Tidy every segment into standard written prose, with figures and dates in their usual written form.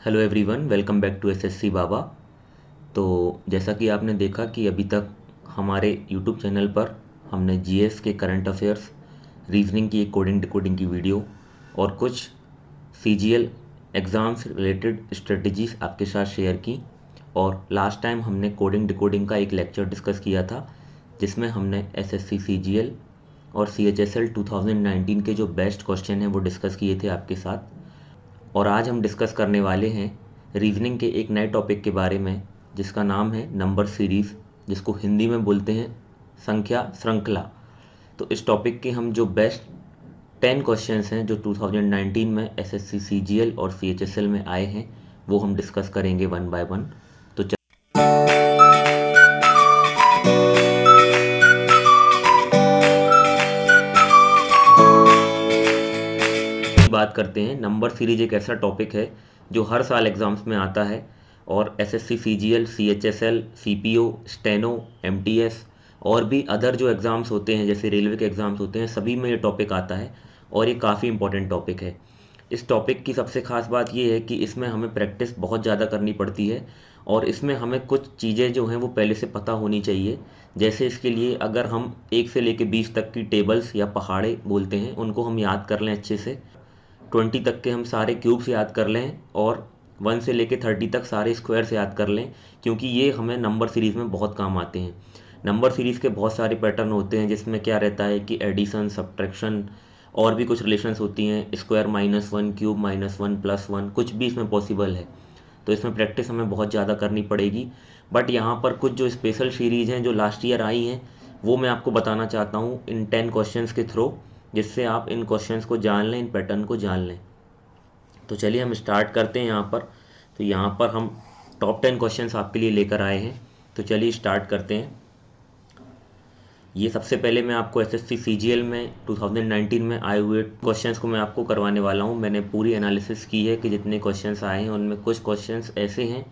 Hello everyone, welcome back to SSC Baba. तो जैसा कि आपने देखा कि अभी तक हमारे यूट्यूब चैनल पर हमने जीएस के करंट अफेयर्स, रीजनिंग की एक कोडिंग डिकोडिंग की वीडियो और कुछ सीजीएल एग्ज़ाम्स रिलेटेड स्ट्रेटजीज आपके साथ शेयर की। और लास्ट टाइम हमने कोडिंग डिकोडिंग का एक लेक्चर डिस्कस किया था जिसमें हमने एसएससी सीजीएल और सीएचएसएल 2019 के जो बेस्ट क्वेश्चन हैं वो डिस्कस किए थे आपके साथ। और आज हम डिस्कस करने वाले हैं रीजनिंग के एक नए टॉपिक के बारे में जिसका नाम है नंबर सीरीज़, जिसको हिंदी में बोलते हैं संख्या श्रृंखला। तो इस टॉपिक के हम जो बेस्ट 10 क्वेश्चंस हैं जो 2019 में एसएससी सीजीएल और सीएचएसएल में आए हैं वो हम डिस्कस करेंगे वन बाय वन। तो बात करते हैं। नंबर सीरीज एक ऐसा टॉपिक है जो हर साल एग्ज़ाम्स में आता है और SSC CGL, CHSL, CPO, steno, MTS और भी अदर जो एग्ज़ाम्स होते हैं जैसे रेलवे के एग्ज़ाम्स होते हैं, सभी में ये टॉपिक आता है और ये काफ़ी इंपॉर्टेंट टॉपिक है। इस टॉपिक की सबसे ख़ास बात ये है कि इसमें हमें प्रैक्टिस बहुत ज़्यादा करनी पड़ती है और इसमें हमें कुछ चीज़ें जो हैं वो पहले से पता होनी चाहिए। जैसे इसके लिए अगर हम 1 से लेकर 20 तक की टेबल्स या पहाड़े बोलते हैं उनको हम याद कर लें अच्छे से, 20 तक के हम सारे क्यूब्स याद कर लें और 1 से लेके 30 तक सारे स्क्वायर्स याद कर लें, क्योंकि ये हमें नंबर सीरीज़ में बहुत काम आते हैं। नंबर सीरीज़ के बहुत सारे पैटर्न होते हैं जिसमें क्या रहता है कि एडिशन, सब्ट्रैक्शन और भी कुछ रिलेशंस होती हैं, स्क्वायर -1, क्यूब -1, +1, कुछ भी इसमें पॉसिबल है। तो इसमें प्रैक्टिस हमें बहुत ज़्यादा करनी पड़ेगी। बट यहाँ पर कुछ जो स्पेशल सीरीज़ हैं जो लास्ट ईयर आई हैं वो मैं आपको बताना चाहता हूँ इन 10 क्वेश्चंस के थ्रू, जिससे आप इन क्वेश्चंस को जान लें, इन पैटर्न को जान लें। तो चलिए हम स्टार्ट करते हैं यहाँ पर। तो यहाँ पर हम टॉप 10 क्वेश्चंस आपके लिए लेकर आए हैं। तो चलिए स्टार्ट करते हैं। ये सबसे पहले मैं आपको एसएससी सीजीएल में 2019 में आए हुए क्वेश्चंस को मैं आपको करवाने वाला हूँ। मैंने पूरी एनालिसिस की है कि जितने क्वेश्चंस आए हैं उनमें कुछ क्वेश्चंस ऐसे हैं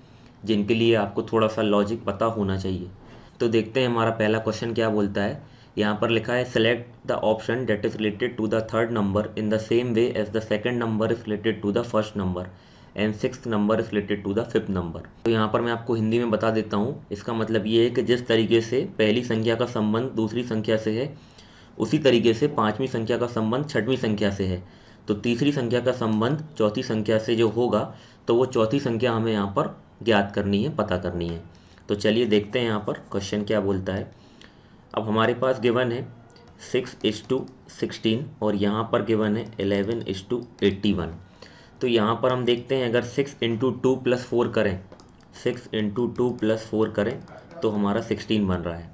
जिनके लिए आपको थोड़ा सा लॉजिक पता होना चाहिए। तो देखते हैं हमारा पहला क्वेश्चन क्या बोलता है। यहाँ पर लिखा है select the option that is related to the third number in the same way as the second number is related to the first number and sixth number is related to the fifth number. तो यहाँ पर मैं आपको हिंदी में बता देता हूँ। इसका मतलब ये है कि जिस तरीके से पहली संख्या का संबंध दूसरी संख्या से है उसी तरीके से पांचवी संख्या का संबंध छठवीं संख्या से है। तो तीसरी संख्या का संबंध चौथी संख्या से जो होगा तो वो चौथी संख्या हमें यहाँ पर ज्ञात करनी है, पता करनी है। तो चलिए देखते हैं यहाँ पर क्वेश्चन क्या बोलता है। अब हमारे पास गिवन है 6:16 और यहाँ पर गिवन है 11:81। तो यहाँ पर हम देखते हैं अगर 6 × 2 + 4 करें, 6 × 2 + 4 करें तो हमारा 16 बन रहा है।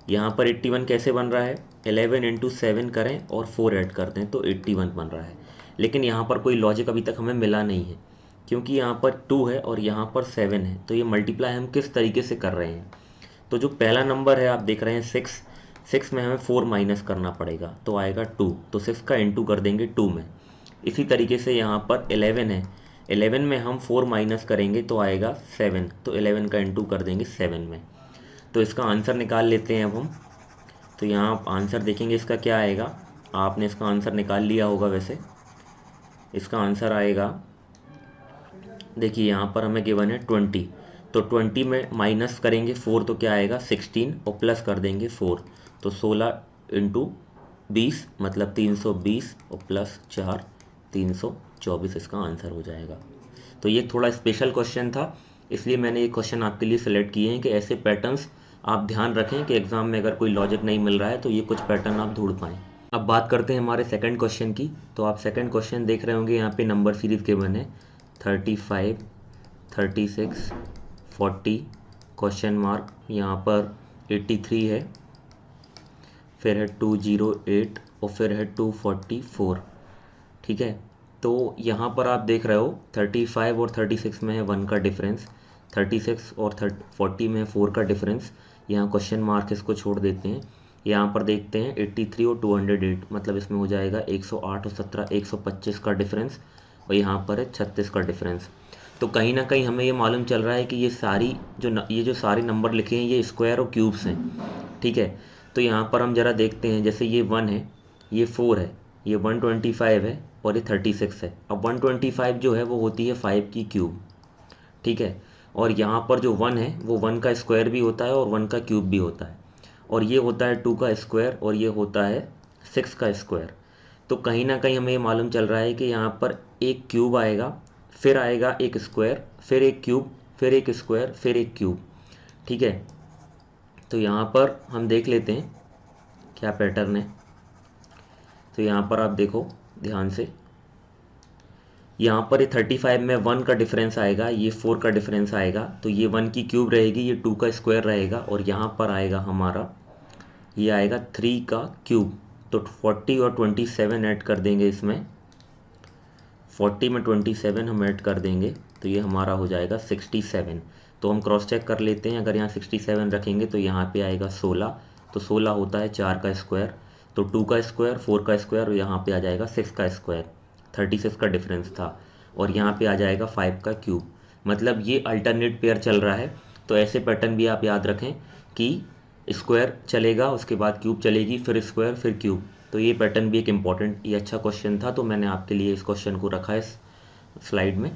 यहाँ पर 81 कैसे बन रहा है, 11 × 7 करें और 4 ऐड कर दें तो 81 बन रहा है। लेकिन यहाँ पर कोई लॉजिक अभी तक हमें मिला नहीं है, क्योंकि यहाँ पर 2 है और यहाँ पर 7 है। तो ये मल्टीप्लाई हम किस तरीके से कर रहे हैं। तो जो पहला नंबर है आप देख रहे हैं 6 में हमें 4 माइनस करना पड़ेगा तो आएगा 2, तो 6 का इंटू कर देंगे 2 में। इसी तरीके से यहाँ पर 11 है, 11 में हम 4 माइनस करेंगे तो आएगा 7, तो 11 का इंटू कर देंगे 7 में। तो इसका आंसर निकाल लेते हैं अब हम। तो यहाँ आप आंसर देखेंगे इसका क्या आएगा। आपने इसका आंसर निकाल लिया होगा वैसे। इसका आंसर आएगा, देखिए यहाँ पर हमें गिवन है 20, तो 20 में माइनस करेंगे 4 तो क्या आएगा 16 और प्लस कर देंगे 4, तो 16 × 20 मतलब 320 और प्लस 4 324 इसका आंसर हो जाएगा। तो ये थोड़ा स्पेशल क्वेश्चन था, इसलिए मैंने ये क्वेश्चन आपके लिए सेलेक्ट किए हैं कि ऐसे पैटर्न्स आप ध्यान रखें कि एग्जाम में अगर कोई लॉजिक नहीं मिल रहा है तो ये कुछ पैटर्न आप ढूंढ पाएँ। अब बात करते हैं हमारे सेकंड क्वेश्चन की। तो आप सेकंड क्वेश्चन देख रहे होंगे, यहाँ पे नंबर सीरीज गिवन है 35, 36, 40, क्वेश्चन मार्क, यहाँ पर 83 है, फिर है 208 और फिर है 244। ठीक है, तो यहाँ पर आप देख रहे हो 35 और 36 में है 1 का डिफरेंस, 36 और 40 में है 4 का डिफरेंस। यहाँ क्वेश्चन मार्क इसको छोड़ देते हैं। यहाँ पर देखते हैं 83 और 208, मतलब इसमें हो जाएगा 108 और 17 125 का डिफरेंस, और यहाँ पर है 36 का डिफरेंस। तो कहीं ना कहीं हमें ये मालूम चल रहा है कि ये जो सारे नंबर लिखे हैं ये स्क्वायर और क्यूब्स हैं। ठीक है, तो यहाँ पर हम ज़रा देखते हैं, जैसे ये 1 है, ये 4 है, ये 125 है और ये 36 है। अब 125 जो है वो होती है 5 की क्यूब, ठीक है। और यहाँ पर जो 1 है वो 1 का स्क्वायर भी होता है और 1 का क्यूब भी होता है, और ये होता है 2 का स्क्वायर और ये होता है 6 का स्क्वायर। तो कहीं ना कहीं हमें ये मालूम चल रहा है कि यहाँ पर एक क्यूब आएगा, फिर आएगा एक स्क्वायर, फिर एक क्यूब, फिर एक स्क्वायर, फिर एक क्यूब, ठीक है। तो यहाँ पर हम देख लेते हैं क्या पैटर्न है। तो यहाँ पर आप देखो ध्यान से, यहाँ पर ये 35 में 1 का डिफरेंस आएगा, ये 4 का डिफरेंस आएगा, तो ये 1 की क्यूब रहेगी, ये 2 का स्क्वायर रहेगा, और यहाँ पर आएगा हमारा, ये आएगा 3 का क्यूब। तो 40 और 27 ऐड कर देंगे इसमें, 40 में 27 हम ऐड कर देंगे तो ये हमारा हो जाएगा 67। तो हम क्रॉस चेक कर लेते हैं, अगर यहाँ 67 रखेंगे तो यहाँ पे आएगा 16, तो 16 होता है 4 का स्क्वायर, तो 2 का स्क्वायर, 4 का स्क्वायर, और यहाँ पे आ जाएगा 6 का स्क्वायर, 36 का डिफरेंस था, और यहाँ पे आ जाएगा 5 का क्यूब। मतलब ये अल्टरनेट पेयर चल रहा है। तो ऐसे पैटर्न भी आप याद रखें कि स्क्वायर चलेगा, उसके बाद क्यूब चलेगी, फिर स्क्वायर, फिर क्यूब। तो ये पैटर्न भी एक इम्पॉर्टेंट, ये अच्छा क्वेश्चन था, तो मैंने आपके लिए इस क्वेश्चन को रखा है इस स्लाइड में,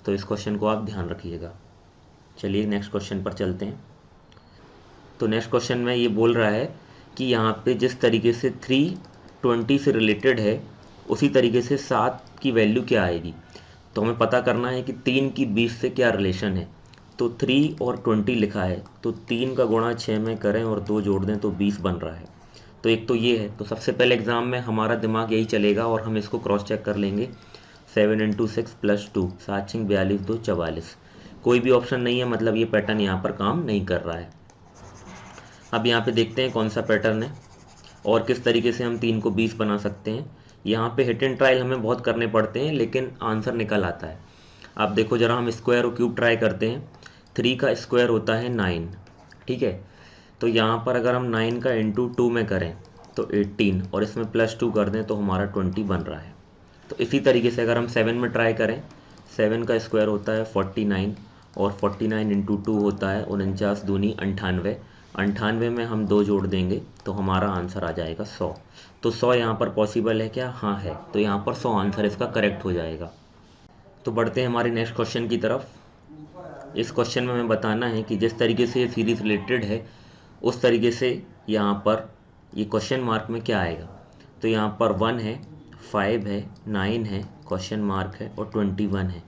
तो इस क्वेश्चन को आप ध्यान रखिएगा। चलिए नेक्स्ट क्वेश्चन पर चलते हैं। तो नेक्स्ट क्वेश्चन में ये बोल रहा है कि यहाँ पे जिस तरीके से 320 से रिलेटेड है, उसी तरीके से 7 की वैल्यू क्या आएगी। तो हमें पता करना है कि 3 की 20 से क्या रिलेशन है। तो 3 और 20 लिखा है, तो 3 का गुणा 6 में करें और 2 जोड़ दें तो 20 बन रहा है। तो एक तो ये है, तो सबसे पहले एग्ज़ाम में हमारा दिमाग यही चलेगा और हम इसको क्रॉस चेक कर लेंगे। 7 × 6 + 2, 7 × 6 42, 2 44। कोई भी ऑप्शन नहीं है, मतलब ये पैटर्न यहाँ पर काम नहीं कर रहा है। अब यहाँ पे देखते हैं कौन सा पैटर्न है और किस तरीके से हम 3 को 20 बना सकते हैं। यहाँ पे हिट एंड ट्रायल हमें बहुत करने पड़ते हैं, लेकिन आंसर निकल आता है। आप देखो जरा, हम स्क्वायर और क्यूब ट्राई करते हैं। 3 का स्क्वायर होता है 9, ठीक है। तो यहाँ पर अगर हम 9 का × 2 में करें तो 18, और इसमें +2 कर दें तो हमारा 20 बन रहा है। तो इसी तरीके से अगर हम 7 में ट्राई करें, 7 का स्क्वायर होता है 49, और 49 × 2 होता है 49 दूनी 98, 98 में हम 2 जोड़ देंगे तो हमारा आंसर आ जाएगा 100। तो 100 यहाँ पर पॉसिबल है क्या? हाँ है। तो यहाँ पर 100 आंसर इसका करेक्ट हो जाएगा। तो बढ़ते हैं हमारे नेक्स्ट क्वेश्चन की तरफ। इस क्वेश्चन में हमें बताना है कि जिस तरीके से ये सीरीज रिलेटेड है, उस तरीके से यहाँ पर ये क्वेश्चन मार्क में क्या आएगा। तो यहाँ पर 1 है, 5 है, 9 है, क्वेश्चन मार्क है, और 21 है।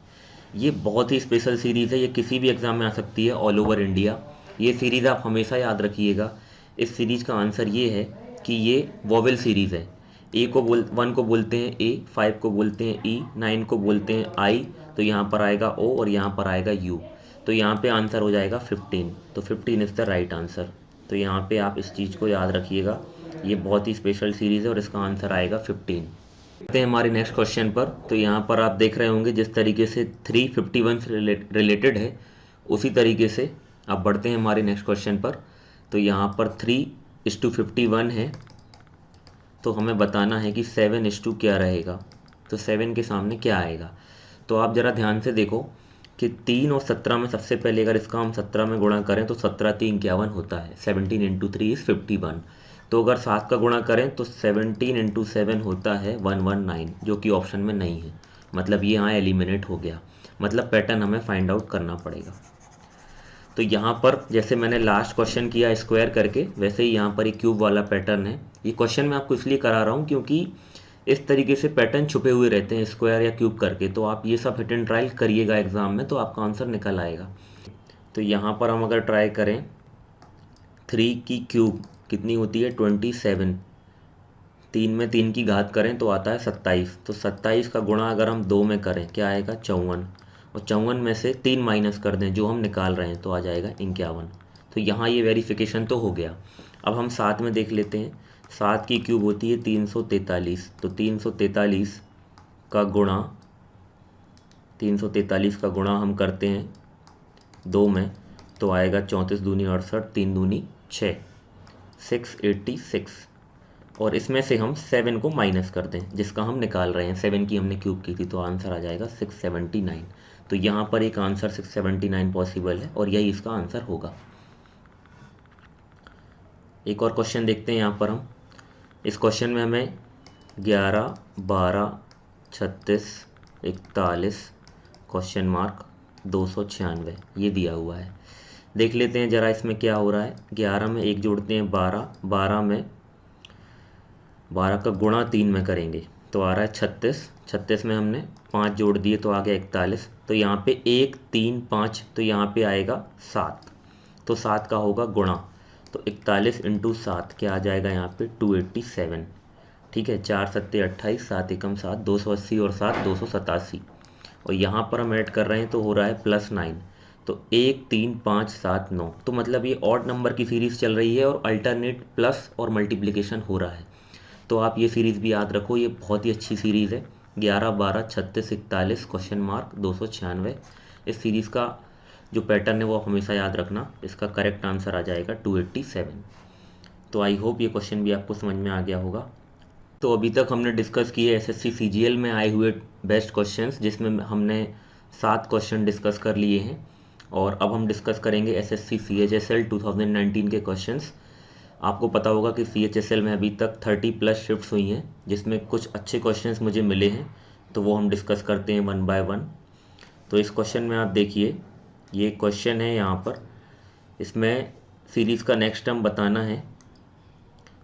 ये बहुत ही स्पेशल सीरीज़ है, ये किसी भी एग्ज़ाम में आ सकती है ऑल ओवर इंडिया। ये सीरीज़ आप हमेशा याद रखिएगा। इस सीरीज़ का आंसर ये है कि ये वोवेल सीरीज़ है। 1 को बोलते हैं ए, 5 को बोलते हैं ई, 9 को बोलते हैं आई, तो यहाँ पर आएगा ओ और यहाँ पर आएगा यू। तो यहाँ पे आंसर हो जाएगा 15। तो 15 इज़ द राइट आंसर। तो यहाँ पे आप इस चीज़ को याद रखिएगा, ये बहुत ही स्पेशल सीरीज़ है और इसका आंसर आएगा 15। देखते हैं हमारे नेक्स्ट क्वेश्चन पर। तो यहाँ पर आप देख रहे होंगे जिस तरीके से 351 से रिलेटेड है, उसी तरीके से आप बढ़ते हैं हमारे नेक्स्ट क्वेश्चन पर। तो यहाँ पर 3:51 है, तो हमें बताना है कि 7:2 क्या रहेगा। तो 7 के सामने क्या आएगा। तो आप ज़रा ध्यान से देखो कि 3 और 17 में सबसे पहले अगर इसका हम 17 में गुणा करें तो 17 × 3 = 51 होता है। 17 × 3 = 51। तो अगर 7 का गुणा करें तो 17 × 7 होता है 119, जो कि ऑप्शन में नहीं है। मतलब ये यहाँ एलिमिनेट हो गया। मतलब पैटर्न हमें फाइंड आउट करना पड़ेगा। तो यहाँ पर जैसे मैंने लास्ट क्वेश्चन किया स्क्वायर करके, वैसे ही यहाँ पर एक क्यूब वाला पैटर्न है। ये क्वेश्चन मैं आपको इसलिए करा रहा हूँ क्योंकि इस तरीके से पैटर्न छुपे हुए रहते हैं स्क्वायर या क्यूब करके। तो आप ये सब हिट एंड ट्रायल करिएगा एग्जाम में, तो आपका आंसर निकल आएगा। तो यहाँ पर हम अगर ट्राई करें, 3 की क्यूब कितनी होती है? 27। 3 में 3 की घात करें तो आता है 27। तो 27 का गुणा अगर हम 2 में करें क्या आएगा? 54। और 54 में से 3 माइनस कर दें जो हम निकाल रहे हैं तो आ जाएगा 51। तो यहाँ ये वेरिफिकेशन तो हो गया। अब हम 7 में देख लेते हैं। 7 की क्यूब होती है 343। तो 343 का गुणा 343 का गुणा हम करते हैं 2 में तो आएगा 34 दूनी 68, 3 दूनी 6, 686। और इसमें से हम 7 को माइनस कर दें जिसका हम निकाल रहे हैं। 7 की हमने क्यूब की थी तो आंसर आ जाएगा 679। तो यहाँ पर एक आंसर 679 पॉसिबल है और यही इसका आंसर होगा। एक और क्वेश्चन देखते हैं यहाँ पर हम। इस क्वेश्चन में हमें 11, 12, 36, 41 क्वेश्चन मार्क 296 ये दिया हुआ है। देख लेते हैं ज़रा इसमें क्या हो रहा है। 11 में 1 जोड़ते हैं 12, 12 का गुणा 3 में करेंगे तो आ रहा है 36, 36 में हमने 5 जोड़ दिए तो आ गया 41। तो यहाँ पे 1 3 5 तो यहाँ पे आएगा 7, तो 7 का होगा गुणा, तो 41 इंटू 7 क्या आ जाएगा यहाँ पे 287। ठीक है, 4 सत्ते 28, 7 एकम 7, 280 और 7 287। और यहाँ पर हम ऐड कर रहे हैं तो हो रहा है +9, तो 1 3 5 7 9, तो मतलब ये ऑड नंबर की सीरीज़ चल रही है और अल्टरनेट प्लस और मल्टीप्लिकेशन हो रहा है। तो आप ये सीरीज़ भी याद रखो, ये बहुत ही अच्छी सीरीज़ है। 11 12 36 41 क्वेश्चन मार्क 296। इस सीरीज़ का जो पैटर्न है वो आप हमेशा याद रखना। इसका करेक्ट आंसर आ जाएगा 287। तो आई होप ये क्वेश्चन भी आपको समझ में आ गया होगा। तो अभी तक हमने डिस्कस किए एसएससी सीजीएल में आए हुए बेस्ट क्वेश्चंस, जिसमें हमने 7 क्वेश्चन डिस्कस कर लिए हैं। और अब हम डिस्कस करेंगे एसएससी सीएचएसएल 2019 के क्वेश्चंस। आपको पता होगा कि सीएचएसएल में अभी तक 30+ शिफ्ट्स हुई हैं, जिसमें कुछ अच्छे क्वेश्चंस मुझे मिले हैं, तो वो हम डिस्कस करते हैं 1 बाय 1। तो इस क्वेश्चन में आप देखिए, ये क्वेश्चन है यहाँ पर, इसमें सीरीज़ का नेक्स्ट टर्म बताना है।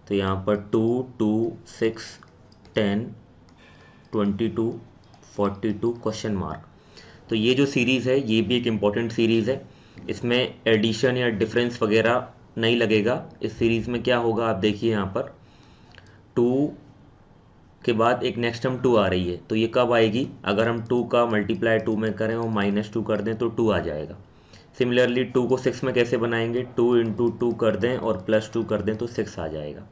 तो यहाँ पर 2 2 6 10 22 42 क्वेश्चन मार्क। तो ये जो सीरीज़ है ये भी एक इम्पॉर्टेंट सीरीज़ है। इसमें एडिशन या डिफरेंस वगैरह नहीं लगेगा। इस सीरीज़ में क्या होगा आप देखिए, यहाँ पर 2 के बाद एक नेक्स्ट टर्म 2 आ रही है, तो ये कब आएगी, अगर हम 2 का मल्टीप्लाई 2 में करें और -2 कर दें तो 2 आ जाएगा। सिमिलरली 2 को 6 में कैसे बनाएंगे, 2 इंटू 2 कर दें और +2 कर दें तो 6 आ जाएगा।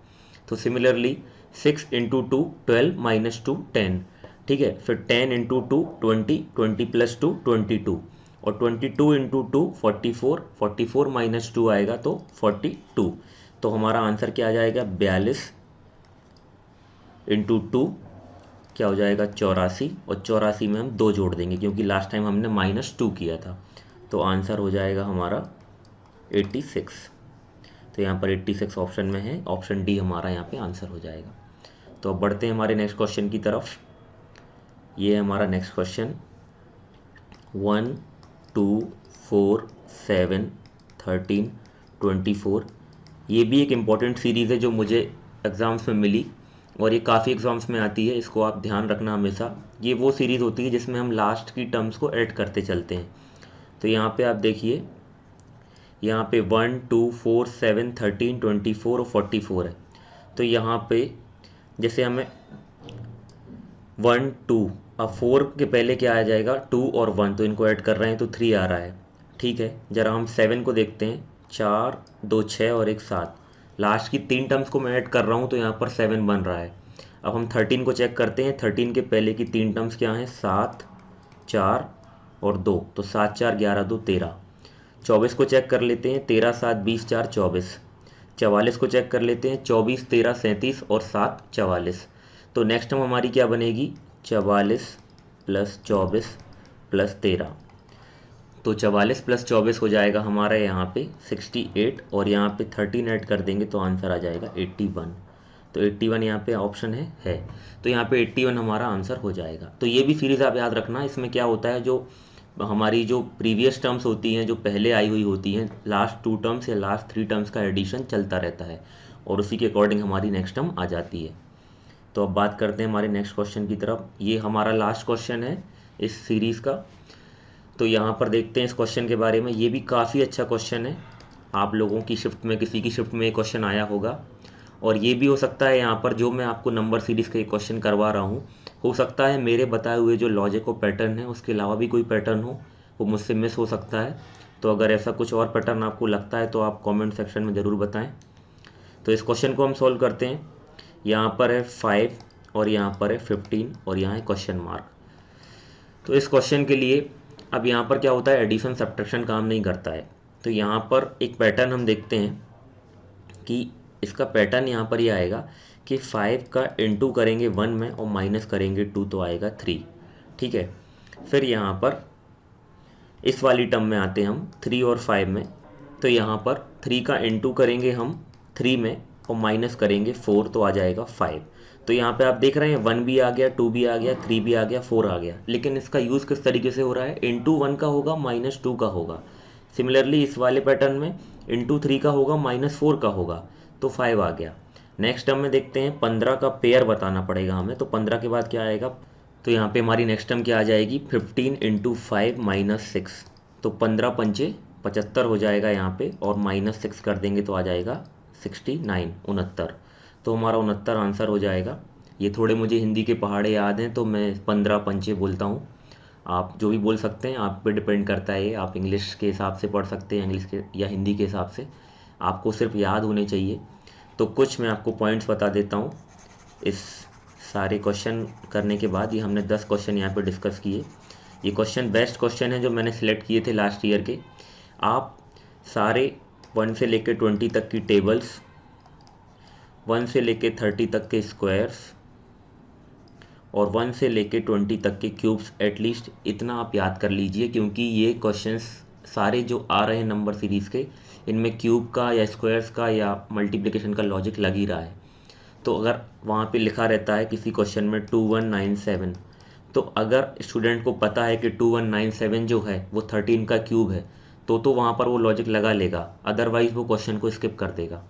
तो सिमिलरली 6 इंटू 2 12 -2 10। ठीक है, फिर 10 इंटू 2 20, 20 + 2 22, और 22 इंटू 2 44, 44 -2 आएगा तो 42। तो हमारा आंसर क्या आ जाएगा, 42 इंटू 2 क्या हो जाएगा 84, और 84 में हम 2 जोड़ देंगे क्योंकि लास्ट टाइम हमने -2 किया था। तो आंसर हो जाएगा हमारा 86। तो यहाँ पर 86 ऑप्शन में है, ऑप्शन डी हमारा यहाँ पे आंसर हो जाएगा। तो अब बढ़ते हैं हमारे नेक्स्ट क्वेश्चन की तरफ। ये है हमारा नेक्स्ट क्वेश्चन, 1 2 4 7 13 24। ये भी एक इम्पॉर्टेंट सीरीज़ है जो मुझे एग्ज़ाम्स में मिली, और ये काफ़ी एग्ज़ाम्स में आती है, इसको आप ध्यान रखना हमेशा। ये वो सीरीज़ होती है जिसमें हम लास्ट की टर्म्स को ऐड करते चलते हैं। तो यहाँ पे आप देखिए, यहाँ पे 1 2 4 7 13 24 और 44 है। तो यहाँ पे जैसे हमें 1 2, अब 4 के पहले क्या आ जाएगा 2 और 1, तो इनको ऐड कर रहे हैं तो 3 आ रहा है। ठीक है, ज़रा हम 7 को देखते हैं, 4 2 6 और 1 7। लास्ट की 3 टर्म्स को मैं ऐड कर रहा हूँ तो यहाँ पर 7 बन रहा है। अब हम 13 को चेक करते हैं, 13 के पहले की 3 टर्म्स क्या हैं, 7 4 और 2, तो 7 4 11 2 13। 24 को चेक कर लेते हैं, 13 7 20 4 24। 44 को चेक कर लेते हैं, 24 13 37 और 7 44। तो नेक्स्ट टर्म हमारी क्या बनेगी, 44 + 24 + 13। तो 44 + 24 हो जाएगा हमारा यहाँ पे 68, और यहाँ पे 13 ऐड कर देंगे तो आंसर आ जाएगा 81। तो 81 यहाँ पे ऑप्शन है। तो यहाँ पे 81 हमारा आंसर हो जाएगा। तो ये भी सीरीज़ आप याद रखना। इसमें क्या होता है, जो हमारी जो प्रीवियस टर्म्स होती हैं, जो पहले आई हुई होती हैं, लास्ट 2 टर्म्स या लास्ट 3 टर्म्स का एडिशन चलता रहता है, और उसी के अकॉर्डिंग हमारी नेक्स्ट टर्म आ जाती है। तो अब बात करते हैं हमारे नेक्स्ट क्वेश्चन की तरफ। ये हमारा लास्ट क्वेश्चन है इस सीरीज़ का। तो यहाँ पर देखते हैं इस क्वेश्चन के बारे में। ये भी काफ़ी अच्छा क्वेश्चन है। आप लोगों की शिफ्ट में, किसी की शिफ्ट में ये क्वेश्चन आया होगा, और ये भी हो सकता है यहाँ पर जो मैं आपको नंबर सीरीज़ का ये क्वेश्चन करवा रहा हूँ, हो सकता है मेरे बताए हुए जो लॉजिक और पैटर्न है उसके अलावा भी कोई पैटर्न हो, वो मुझसे मिस हो सकता है। तो अगर ऐसा कुछ और पैटर्न आपको लगता है तो आप कमेंट सेक्शन में ज़रूर बताएं। तो इस क्वेश्चन को हम सॉल्व करते हैं। यहाँ पर है 5 और यहाँ पर है 15 और यहाँ है क्वेश्चन मार्क। तो इस क्वेश्चन के लिए अब यहाँ पर क्या होता है, एडिशन सब्ट्रैक्शन काम नहीं करता है। तो यहाँ पर एक पैटर्न हम देखते हैं कि इसका पैटर्न यहाँ पर ये आएगा कि 5 का इंटू करेंगे 1 में और माइनस करेंगे 2 तो आएगा 3। ठीक है, फिर यहाँ पर इस वाली टर्म में आते हैं हम 3 और 5 में। तो यहाँ पर 3 का इंटू करेंगे हम 3 में और माइनस करेंगे 4 तो आ जाएगा 5। तो यहाँ पे आप देख रहे हैं 1 भी आ गया, 2 भी आ गया, 3 भी आ गया, 4 आ गया। लेकिन इसका यूज़ किस तरीके से हो रहा है, इंटू 1 का होगा, माइनस 2 का होगा। सिमिलरली इस वाले पैटर्न में इंटू 3 का होगा, माइनस 4 का होगा, तो 5 आ गया। नेक्स्ट टर्म में देखते हैं 15 का पेयर बताना पड़ेगा हमें, तो 15 के बाद क्या आएगा, तो यहाँ पे हमारी नेक्स्ट टर्म क्या आ जाएगी, 15 इंटू 5 माइनस 6, तो 15 पंचे 75 हो जाएगा यहाँ पे, और माइनस 6 कर देंगे तो आ जाएगा 69, 69। तो हमारा 69 आंसर हो जाएगा। ये थोड़े मुझे हिंदी के पहाड़े याद हैं तो मैं 15 पंचे बोलता हूँ। आप जो भी बोल सकते हैं, आप पे डिपेंड करता है ये, आप इंग्लिश के हिसाब से पढ़ सकते हैं, इंग्लिश के या हिंदी के हिसाब से, आपको सिर्फ याद होने चाहिए। तो कुछ मैं आपको पॉइंट्स बता देता हूँ। इस सारे क्वेश्चन करने के बाद ये हमने 10 क्वेश्चन यहाँ पे डिस्कस किए। ये क्वेश्चन बेस्ट क्वेश्चन है जो मैंने सिलेक्ट किए थे लास्ट ईयर के। आप सारे 1 से लेके 20 तक की टेबल्स, 1 से लेके 30 तक के स्क्वायर्स और 1 से लेके 20 तक के क्यूब्स, एटलीस्ट इतना आप याद कर लीजिए, क्योंकि ये क्वेश्चंस सारे जो आ रहे हैं नंबर सीरीज़ के, इनमें क्यूब का या स्क्वायर्स का या मल्टीप्लिकेशन का लॉजिक लग ही रहा है। तो अगर वहाँ पे लिखा रहता है किसी क्वेश्चन में 2197, तो अगर स्टूडेंट को पता है कि 2197 जो है वो 13 का क्यूब है, तो वहाँ पर वो लॉजिक लगा लेगा, अदरवाइज़ वो क्वेश्चन को स्किप कर देगा।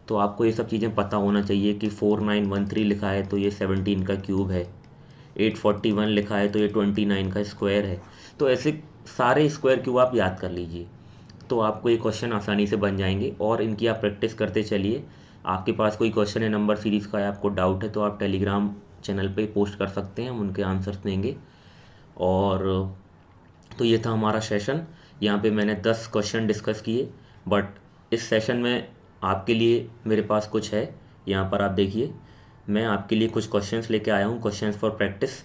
तो आपको ये सब चीज़ें पता होना चाहिए कि 4913 लिखा है तो ये 17 का क्यूब है, 841 लिखा है तो ये 29 का स्क्वायर है। तो ऐसे सारे स्क्वायर क्यूब आप याद कर लीजिए, तो आपको ये क्वेश्चन आसानी से बन जाएंगे, और इनकी आप प्रैक्टिस करते चलिए। आपके पास कोई क्वेश्चन है नंबर सीरीज़ का या आपको डाउट है तो आप टेलीग्राम चैनल पे पोस्ट कर सकते हैं, हम उनके आंसर्स देंगे। और तो ये था हमारा सेशन, यहाँ पे मैंने 10 क्वेश्चन डिस्कस किए, बट इस सेशन में आपके लिए मेरे पास कुछ है। यहाँ पर आप देखिए, मैं आपके लिए कुछ क्वेश्चंस लेके आया हूँ, क्वेश्चंस फॉर प्रैक्टिस।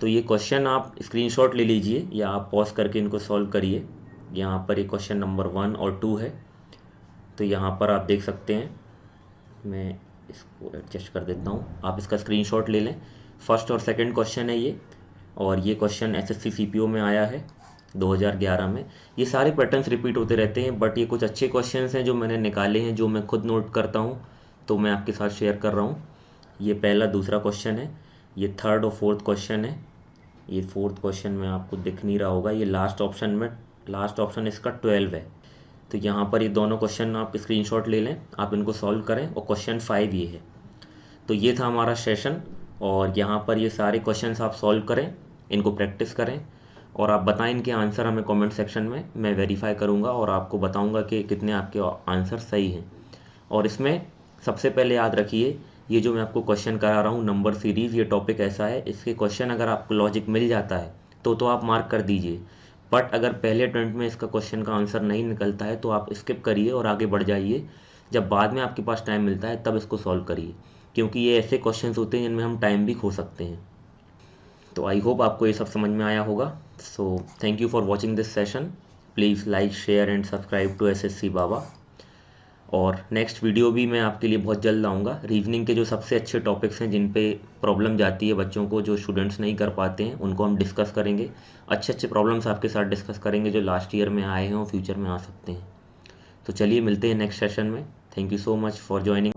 तो ये क्वेश्चन आप स्क्रीनशॉट ले लीजिए या आप पॉज करके इनको सॉल्व करिए। यहाँ पर ये क्वेश्चन नंबर 1 और 2 है, तो यहाँ पर आप देख सकते हैं, मैं इसको एडजस्ट कर देता हूँ, आप इसका स्क्रीनशॉट ले लें। फर्स्ट और सेकंड क्वेश्चन है ये, और ये क्वेश्चन एसएससी सीपीओ में आया है 2011 में। ये सारे पैटर्न्स रिपीट होते रहते हैं, बट ये कुछ अच्छे क्वेश्चंस हैं जो मैंने निकाले हैं, जो मैं खुद नोट करता हूँ, तो मैं आपके साथ शेयर कर रहा हूँ। ये पहला दूसरा क्वेश्चन है, ये थर्ड और फोर्थ क्वेश्चन है। ये फोर्थ क्वेश्चन में आपको दिख नहीं रहा होगा, ये लास्ट ऑप्शन इसका 12 है। तो यहाँ पर ये दोनों क्वेश्चन आप स्क्रीनशॉट ले लें, आप इनको सॉल्व करें, और क्वेश्चन 5 ये है। तो ये था हमारा सेशन, और यहाँ पर ये सारे क्वेश्चंस आप सॉल्व करें, इनको प्रैक्टिस करें, और आप बताएं इनके आंसर हमें कमेंट सेक्शन में, मैं वेरीफाई करूँगा और आपको बताऊँगा कि कितने आपके आंसर सही हैं। और इसमें सबसे पहले याद रखिए, ये जो मैं आपको क्वेश्चन करा रहा हूँ नंबर सीरीज़, ये टॉपिक ऐसा है, इसके क्वेश्चन अगर आपको लॉजिक मिल जाता है तो आप मार्क कर दीजिए, बट अगर पहले अटेम्प्ट में इसका क्वेश्चन का आंसर नहीं निकलता है तो आप स्किप करिए और आगे बढ़ जाइए। जब बाद में आपके पास टाइम मिलता है तब इसको सॉल्व करिए, क्योंकि ये ऐसे क्वेश्चन होते हैं जिनमें हम टाइम भी खो सकते हैं। तो आई होप आपको ये सब समझ में आया होगा। So thank you for watching this session. Please like, share and subscribe to SSC Baba. और नेक्स्ट वीडियो भी मैं आपके लिए बहुत जल्द लाऊंगा। रीजनिंग के जो सबसे अच्छे टॉपिक्स हैं, जिन पे प्रॉब्लम जाती है बच्चों को, जो स्टूडेंट्स नहीं कर पाते हैं, उनको हम डिस्कस करेंगे। अच्छे अच्छे प्रॉब्लम्स आपके साथ डिस्कस करेंगे जो लास्ट ईयर में आए हैं और फ्यूचर में आ सकते हैं। तो चलिए मिलते हैं नेक्स्ट सेशन में। Thank you so much for joining.